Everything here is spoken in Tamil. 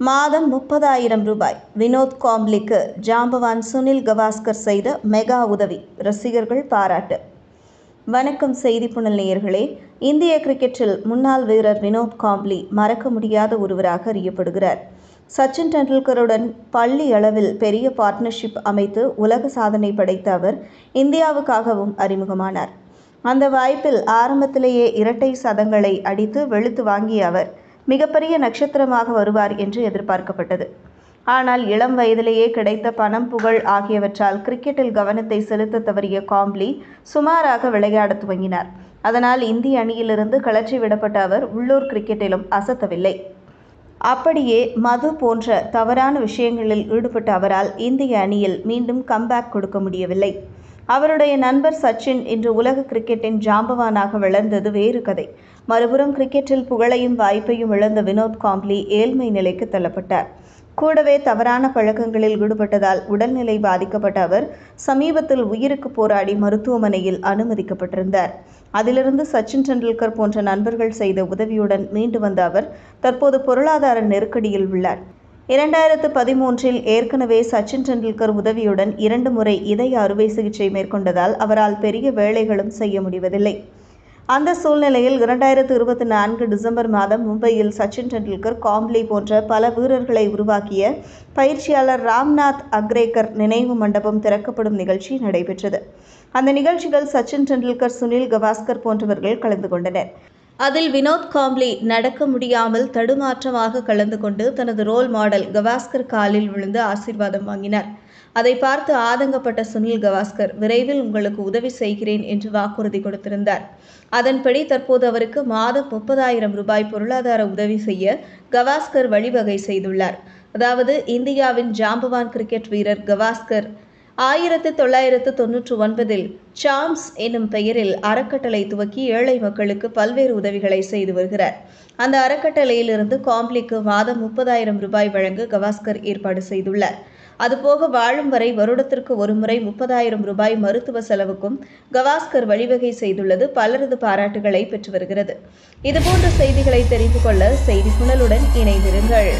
மாதம் 30,000 ரூபாய். வினோத் காம்ப்ளிக்கு ஜாம்பவான் சுனில் கவாஸ்கர் செய்த மெகா உதவி. ரசிகர்கள் பாராட்டு. வணக்கம் செய்திப்புணல் நேயர்களே. இந்திய கிரிக்கெட்டில் முன்னாள் வீரர் வினோத் காம்ப்ளி மறக்க முடியாத ஒருவராக அறியப்படுகிறார். சச்சின் டெண்டுல்கருடன் பள்ளி அளவில் பெரிய பார்ட்னர்ஷிப் அமைத்து உலக சாதனை படைத்த அவர் இந்தியாவுக்காகவும் அறிமுகமானார். அந்த வாய்ப்பில் ஆரம்பத்திலேயே இரட்டை சதங்களை அடித்து வெளுத்து வாங்கிய அவர் மிகப்பெரிய நட்சத்திரமாக வருவார் என்று எதிர்பார்க்கப்பட்டது. ஆனால் இளம் வயதிலேயே கிடைத்த பணம், புகழ் ஆகியவற்றால் கிரிக்கெட்டில் கவனத்தை செலுத்த தவறிய காம்ப்ளி சுமாராக விளையாட துவங்கினார். அதனால் இந்திய அணியிலிருந்து கழற்றி விடப்பட்ட அவர் உள்ளூர் கிரிக்கெட்டிலும் அசத்தவில்லை. அப்படியே மது போன்ற தவறான விஷயங்களில் ஈடுபட்ட அவரால் இந்திய அணியில் மீண்டும் கம்பேக் கொடுக்க முடியவில்லை. அவருடைய நண்பர் சச்சின் இன்று உலக கிரிக்கெட்டின் ஜாம்பவானாக வளர்ந்தது வேறு கதை. மறுபுறம் கிரிக்கெட்டில் புகழையும் வாய்ப்பையும் இழந்த வினோத் காம்ப்ளி ஏழ்மை நிலைக்கு தள்ளப்பட்டார். கூடவே தவறான பழக்கங்களில் ஈடுபட்டதால் உடல்நிலை பாதிக்கப்பட்ட அவர் சமீபத்தில் உயிருக்கு போராடி மருத்துவமனையில் அனுமதிக்கப்பட்டிருந்தார். அதிலிருந்து சச்சின் டெண்டுல்கர் போன்ற நண்பர்கள் செய்த உதவியுடன் மீண்டு வந்த அவர் தற்போது பொருளாதார நெருக்கடியில் உள்ளார். 2013 ஏற்கனவே சச்சின் டெண்டுல்கர் உதவியுடன் 2 முறை இதய அறுவை சிகிச்சை மேற்கொண்டதால் அவரால் பெரிய வேலைகளும் செய்ய முடிவதில்லை. அந்த சூழ்நிலையில் 2024 டிசம்பர் மாதம் மும்பையில் சச்சின் டெண்டுல்கர், காம்ப்ளி போன்ற பல வீரர்களை உருவாக்கிய பயிற்சியாளர் ராம்நாத் அக்ரேக்கர் நினைவு மண்டபம் திறக்கப்படும் நிகழ்ச்சி நடைபெற்றது. அந்த நிகழ்ச்சியில் சச்சின் டெண்டுல்கர், சுனில் கவாஸ்கர் போன்றவர்கள் கலந்து கொண்டனர். அதில் வினோத் காம்ப்ளி நடக்க முடியாமல் தடுமாற்றமாக கலந்து கொண்டு தனது ரோல் மாடல் கவாஸ்கர் காலில் விழுந்து ஆசீர்வாதம் வாங்கினார். அதை பார்த்து ஆதங்கப்பட்ட சுனில் கவாஸ்கர் விரைவில் உங்களுக்கு உதவி செய்கிறேன் என்று வாக்குறுதி கொடுத்திருந்தார். அதன்படி தற்போது அவருக்கு மாதம் 30,000 ரூபாய் பொருளாதார உதவி செய்ய கவாஸ்கர் வழிவகை செய்துள்ளார். அதாவது இந்தியாவின் ஜாம்பவான் கிரிக்கெட் வீரர் கவாஸ்கர் 1999 சாம்ஸ் எனும் பெயரில் அறக்கட்டளை துவக்கி ஏழை மக்களுக்கு பல்வேறு உதவிகளை செய்து வருகிறார். அந்த அறக்கட்டளையிலிருந்து காம்ப்ளிக்கு மாதம் 30,000 ரூபாய் வழங்க கவாஸ்கர் ஏற்பாடு செய்துள்ளார். அதுபோக வாழும் வரை வருடத்திற்கு ஒரு முறை 30,000 ரூபாய் மருத்துவ செலவுக்கும் கவாஸ்கர் வழிவகை செய்துள்ளது பலரது பாராட்டுகளை பெற்று வருகிறது. இதுபோன்ற செய்திகளை தெரிந்து கொள்ள செய்திப்புணலுடன் இணைந்திருங்கள்.